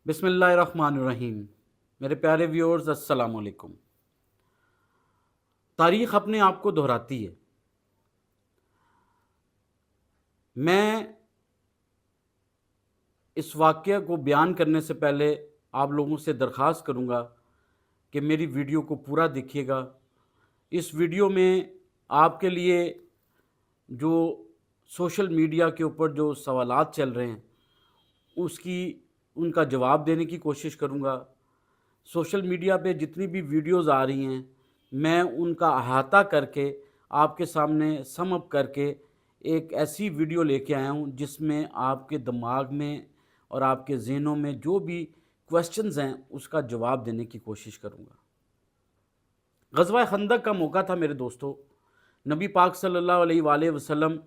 بسم اللہ الرحمن الرحیم۔ میرے پیارے ویورز، السلام علیکم۔ تاریخ اپنے آپ کو دہراتی ہے۔ میں اس واقعہ کو بیان کرنے سے پہلے آپ لوگوں سے درخواست کروں گا کہ میری ویڈیو کو پورا دیکھیے گا۔ اس ویڈیو میں آپ کے لیے جو سوشل میڈیا کے اوپر جو سوالات چل رہے ہیں ان کا جواب دینے کی کوشش کروں گا۔ سوشل میڈیا پہ جتنی بھی ویڈیوز آ رہی ہیں میں ان کا احاطہ کر کے آپ کے سامنے سم اپ کر کے ایک ایسی ویڈیو لے کے آیا ہوں جس میں آپ کے دماغ میں اور آپ کے ذہنوں میں جو بھی کویسچنز ہیں اس کا جواب دینے کی کوشش کروں گا۔ غزوہ خندق کا موقع تھا میرے دوستو۔ نبی پاک صلی اللہ علیہ وآلہ وسلم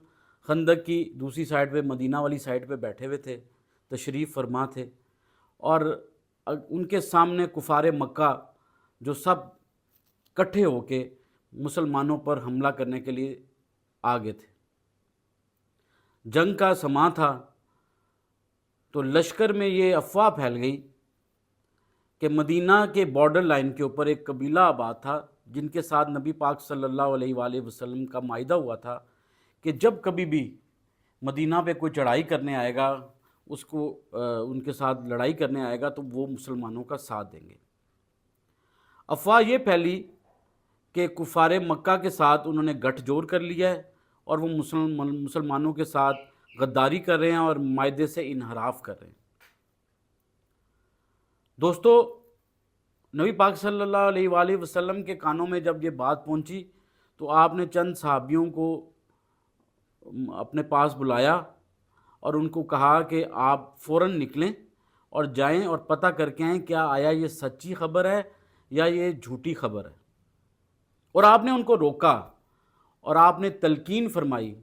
خندق کی دوسری سائڈ پہ، مدینہ والی سائڈ پہ بیٹھے ہوئے تھے، تشریف فرما تھے، اور ان کے سامنے کفار مکہ جو سب کٹھے ہو کے مسلمانوں پر حملہ کرنے کے لیے آگے تھے۔ جنگ کا سماں تھا تو لشکر میں یہ افواہ پھیل گئی کہ مدینہ کے بارڈر لائن کے اوپر ایک قبیلہ آباد تھا جن کے ساتھ نبی پاک صلی اللہ علیہ وآلہ وسلم کا معاہدہ ہوا تھا کہ جب کبھی بھی مدینہ پہ کوئی چڑھائی کرنے آئے گا ان کے ساتھ لڑائی کرنے آئے گا تو وہ مسلمانوں کا ساتھ دیں گے۔ افواہ یہ پھیلی کہ کفار مکہ کے ساتھ انہوں نے گٹھ جوڑ کر لیا ہے اور وہ مسلمانوں کے ساتھ غداری کر رہے ہیں اور معاہدے سے انحراف کر رہے ہیں۔ دوستو، نبی پاک صلی اللہ علیہ وآلہ وسلم کے کانوں میں جب یہ بات پہنچی تو آپ نے چند صحابیوں کو اپنے پاس بلایا اور ان کو کہا کہ آپ فوراً نکلیں اور جائیں اور پتہ کر کے آئیں کیا آیا یہ سچی خبر ہے یا یہ جھوٹی خبر ہے۔ اور آپ نے ان کو روکا اور آپ نے تلقین فرمائی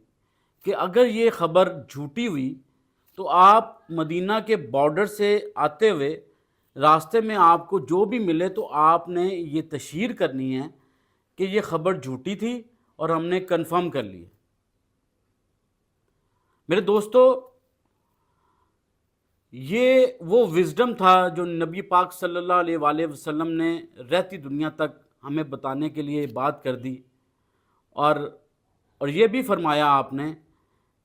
کہ اگر یہ خبر جھوٹی ہوئی تو آپ مدینہ کے بارڈر سے آتے ہوئے راستے میں آپ کو جو بھی ملے تو آپ نے یہ تشہیر کرنی ہے کہ یہ خبر جھوٹی تھی اور ہم نے کنفرم کر لی۔ میرے دوستو، یہ وہ وزڈم تھا جو نبی پاک صلی اللہ علیہ وآلہ وسلم نے رہتی دنیا تک ہمیں بتانے کے لیے بات کر دی، اور یہ بھی فرمایا آپ نے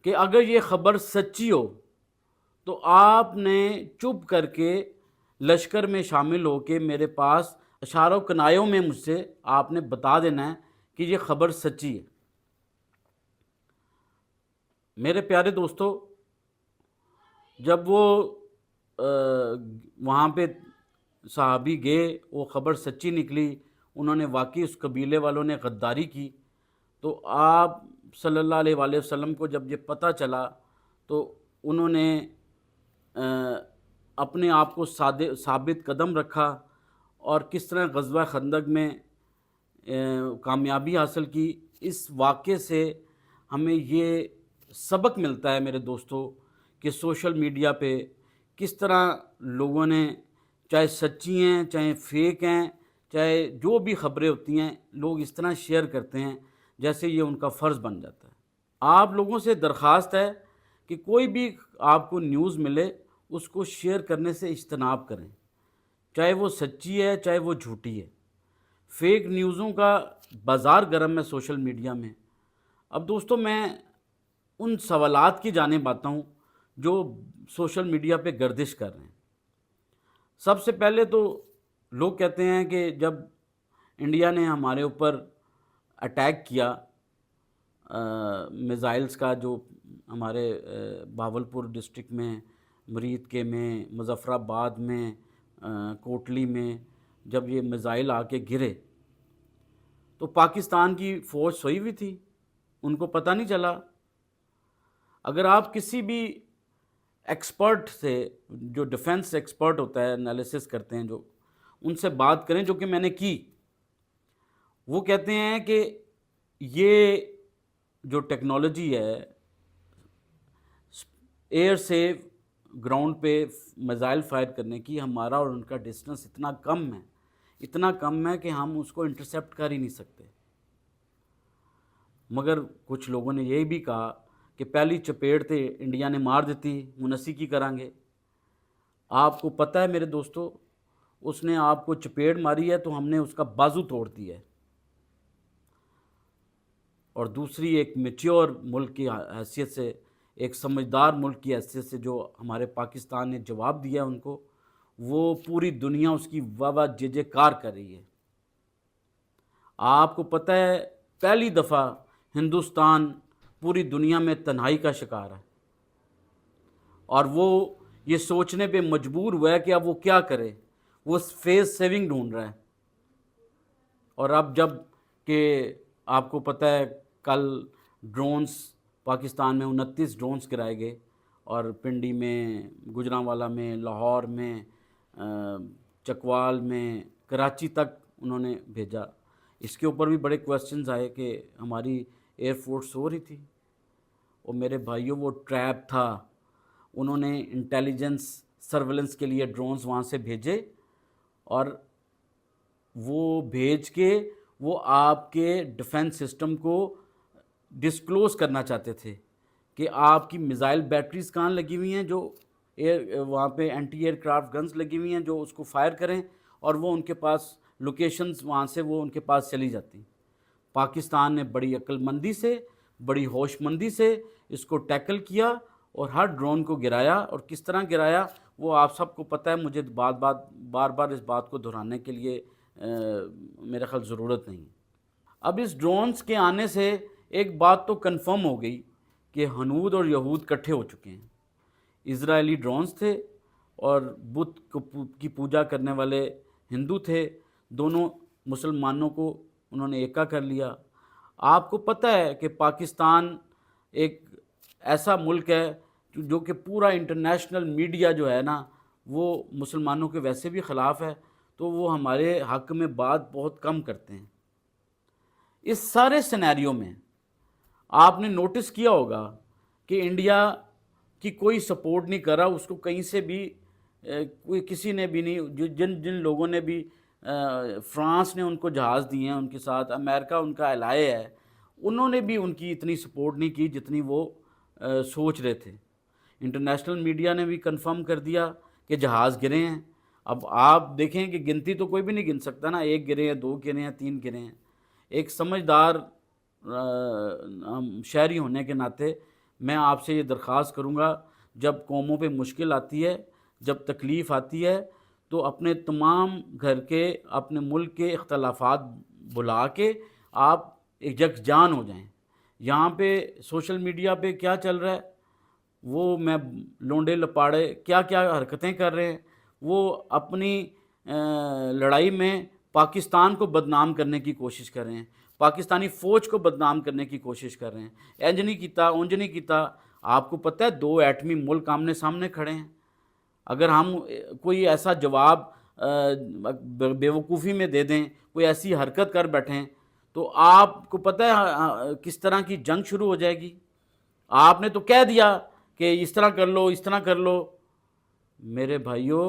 کہ اگر یہ خبر سچی ہو تو آپ نے چپ کر کے لشکر میں شامل ہو کے میرے پاس اشاروں کنایوں میں مجھ سے آپ نے بتا دینا ہے کہ یہ خبر سچی ہے۔ میرے پیارے دوستو، جب وہ وہاں پہ صحابی گئے، وہ خبر سچی نکلی، انہوں نے واقعی اس قبیلے والوں نے غداری کی، تو آپ صلی اللہ علیہ وآلہ وسلم کو جب یہ پتہ چلا تو انہوں نے اپنے آپ کو ثابت قدم رکھا اور کس طرح غزوہ خندق میں کامیابی حاصل کی۔ اس واقعے سے ہمیں یہ سبق ملتا ہے میرے دوستو کہ سوشل میڈیا پہ کس طرح لوگوں نے، چاہے سچی ہیں چاہے فیک ہیں، چاہے جو بھی خبریں ہوتی ہیں، لوگ اس طرح شیئر کرتے ہیں جیسے یہ ان کا فرض بن جاتا ہے۔ آپ لوگوں سے درخواست ہے کہ کوئی بھی آپ کو نیوز ملے اس کو شیئر کرنے سے اجتناب کریں، چاہے وہ سچی ہے چاہے وہ جھوٹی ہے۔ فیک نیوزوں کا بازار گرم ہے سوشل میڈیا میں۔ اب دوستو، میں ان سوالات کی جانب آتا ہوں جو سوشل میڈیا پہ گردش کر رہے ہیں۔ سب سے پہلے تو لوگ کہتے ہیں کہ جب انڈیا نے ہمارے اوپر اٹیک کیا میزائلز کا، جو ہمارے بہاولپور ڈسٹرکٹ میں، مرید کے میں، مظفر آباد میں، کوٹلی میں جب یہ میزائل آ کے گرے تو پاکستان کی فوج سوئی ہوئی تھی، ان کو پتہ نہیں چلا۔ اگر آپ کسی بھی ایکسپرٹ سے، جو ڈیفنس ایکسپرٹ ہوتا ہے، انالیسس کرتے ہیں، جو ان سے بات کریں، جو کہ میں نے کی، وہ کہتے ہیں کہ یہ جو ٹیکنالوجی ہے ایئر سے گراؤنڈ پہ میزائل فائر کرنے کی، ہمارا اور ان کا ڈسٹنس اتنا کم ہے کہ ہم اس کو انٹرسیپٹ کر ہی نہیں سکتے۔ مگر کچھ لوگوں نے یہ بھی کہا کہ پہلی چپیڑ تے انڈیا نے مار دیتی، منسی کی کریں گے۔ آپ کو پتہ ہے میرے دوستو، اس نے آپ کو چپیڑ ماری ہے تو ہم نے اس کا بازو توڑ دیا ہے۔ اور دوسری ایک میچور ملک کی حیثیت سے، ایک سمجھدار ملک کی حیثیت سے جو ہمارے پاکستان نے جواب دیا ان کو، وہ پوری دنیا اس کی واہ واہ جے جے کار کر رہی ہے۔ آپ کو پتہ ہے پہلی دفعہ ہندوستان پوری دنیا میں تنہائی کا شکار ہے، اور وہ یہ سوچنے پہ مجبور ہوا ہے کہ اب وہ کیا کرے۔ وہ فیس سیونگ ڈھونڈ رہا ہے۔ اور اب جب کہ آپ کو پتہ ہے کل ڈرونز پاکستان میں 29 ڈرونز گرائے گئے، اور پنڈی میں، گجرانوالہ میں، لاہور میں، چکوال میں، کراچی تک انہوں نے بھیجا۔ اس کے اوپر بھی بڑے کویسچنز آئے کہ ہماری ایئر فورس سو رہی تھی۔ اور میرے بھائیوں وہ ٹریپ تھا، انہوں نے انٹیلیجنس سرویلنس کے لیے ڈرونز وہاں سے بھیجے، اور وہ بھیج کے وہ آپ کے ڈیفنس سسٹم کو ڈسکلوز کرنا چاہتے تھے کہ آپ کی میزائل بیٹریز کہاں لگی ہوئی ہیں، جو وہاں پہ اینٹی ایئر کرافٹ گنز لگی ہوئی ہیں جو اس کو فائر کریں، اور وہ ان کے پاس لوکیشنز وہاں سے وہ ان کے پاس چلی جاتی ہیں۔ پاکستان نے بڑی عقل مندی سے، بڑی ہوش مندی سے اس کو ٹیکل کیا اور ہر ڈرون کو گرایا۔ اور کس طرح گرایا وہ آپ سب کو پتہ ہے، مجھے بار بار اس بات کو دہرانے کے لیے میرے خیال ضرورت نہیں۔ اب اس ڈرونز کے آنے سے ایک بات تو کنفرم ہو گئی کہ ہنود اور یہود کٹھے ہو چکے ہیں۔ اسرائیلی ڈرونز تھے اور بت کی پوجا کرنے والے ہندو تھے، دونوں مسلمانوں کو انہوں نے ایکا کر لیا۔ آپ کو پتہ ہے کہ پاکستان ایک ایسا ملک ہے جو کہ پورا انٹرنیشنل میڈیا جو ہے نا وہ مسلمانوں کے ویسے بھی خلاف ہے، تو وہ ہمارے حق میں بات بہت کم کرتے ہیں۔ اس سارے سینیریو میں آپ نے نوٹس کیا ہوگا کہ انڈیا کی کوئی سپورٹ نہیں کر رہا، اس کو کہیں سے بھی کوئی کسی نے بھی نہیں، جن لوگوں نے بھی، فرانس نے ان کو جہاز دیے ہیں ان کے ساتھ، امریکہ ان کا الائے ہے، انہوں نے بھی ان کی اتنی سپورٹ نہیں کی جتنی وہ سوچ رہے تھے۔ انٹرنیشنل میڈیا نے بھی کنفرم کر دیا کہ جہاز گرے ہیں۔ اب آپ دیکھیں کہ گنتی تو کوئی بھی نہیں گن سکتا نا، 1 گرے ہیں، 2 گرے ہیں، 3 گرے ہیں۔ ایک سمجھدار شہری ہونے کے ناطے میں آپ سے یہ درخواست کروں گا، جب قوموں پہ مشکل آتی ہے، جب تکلیف آتی ہے، تو اپنے تمام گھر کے، اپنے ملک کے اختلافات بلا کے آپ ایک یکجان ہو جائیں۔ یہاں پہ سوشل میڈیا پہ کیا چل رہا ہے، وہ میں لونڈے لپاڑے کیا حرکتیں کر رہے ہیں، وہ اپنی لڑائی میں پاکستان کو بدنام کرنے کی کوشش کر رہے ہیں، پاکستانی فوج کو بدنام کرنے کی کوشش کر رہے ہیں۔ اینج نہیں کیتا، اونج نہیں کیتا۔ آپ کو پتہ ہے 2 ایٹمی ملک آمنے سامنے کھڑے ہیں، اگر ہم کوئی ایسا جواب بے وقوفی میں دے دیں، کوئی ایسی حرکت کر بیٹھیں، تو آپ کو پتہ ہے کس طرح کی جنگ شروع ہو جائے گی۔ آپ نے تو کہہ دیا کہ اس طرح کر لو، اس طرح کر لو۔ میرے بھائیوں،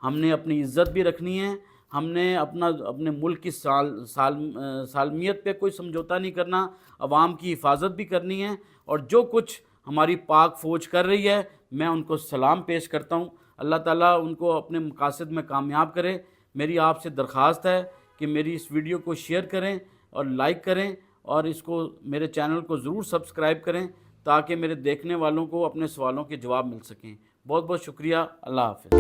ہم نے اپنی عزت بھی رکھنی ہے، ہم نے اپنے ملک کی سالمیت پہ کوئی سمجھوتا نہیں کرنا، عوام کی حفاظت بھی کرنی ہے، اور جو کچھ ہماری پاک فوج کر رہی ہے میں ان کو سلام پیش کرتا ہوں۔ اللہ تعالیٰ ان کو اپنے مقاصد میں کامیاب کرے۔ میری آپ سے درخواست ہے کہ میری اس ویڈیو کو شیئر کریں اور لائک کریں، اور اس کو میرے چینل کو ضرور سبسکرائب کریں تاکہ میرے دیکھنے والوں کو اپنے سوالوں کے جواب مل سکیں۔ بہت بہت شکریہ۔ اللہ حافظ۔